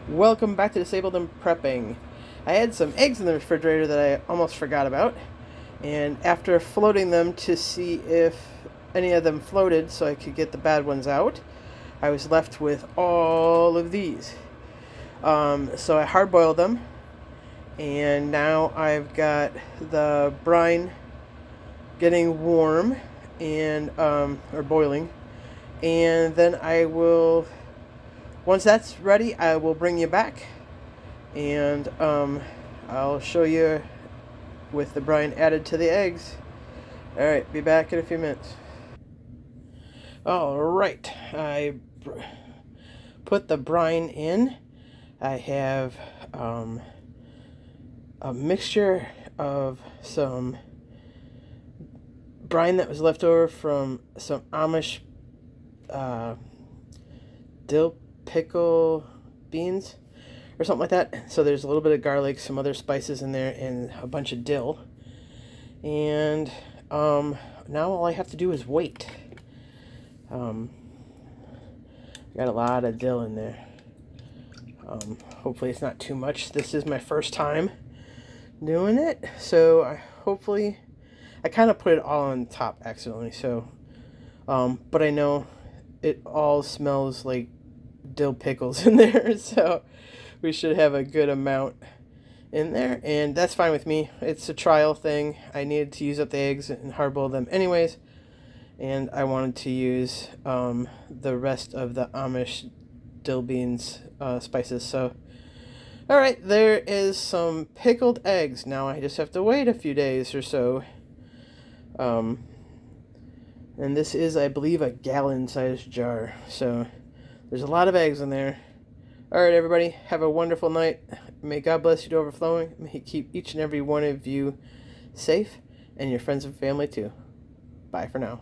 Welcome back to Disabled and Prepping. I had some eggs in the refrigerator that I almost forgot about, and after floating them to see if any of them floated so I could get the bad ones out, I was left with all of these. So I hard boiled them, and now I've got the brine getting warm and or boiling, and then I will. Once that's ready, I will bring you back, and I'll show you with the brine added to the eggs. All right, be back in a few minutes. All right, I put the brine in. I have a mixture of some brine that was left over from some Amish dill pickle beans or something like that. So there's a little bit of garlic, some other spices in there, and a bunch of dill. And now all I have to do is wait. Got a lot of dill in there. Hopefully it's not too much. This is my first time doing it, so hopefully I kind of put it all on top accidentally. So, but I know it all smells like dill pickles in there, so we should have a good amount in there, and that's fine with me. It's a trial thing. I needed to use up the eggs and hard boil them anyways, and I wanted to use the rest of the Amish dill beans spices. So all right, there is some pickled eggs. Now I just have to wait a few days or so. And this is, I believe, a gallon-sized jar. So there's a lot of eggs in there. All right, everybody, have a wonderful night. May God bless you to overflowing. May He keep each and every one of you safe, and your friends and family too. Bye for now.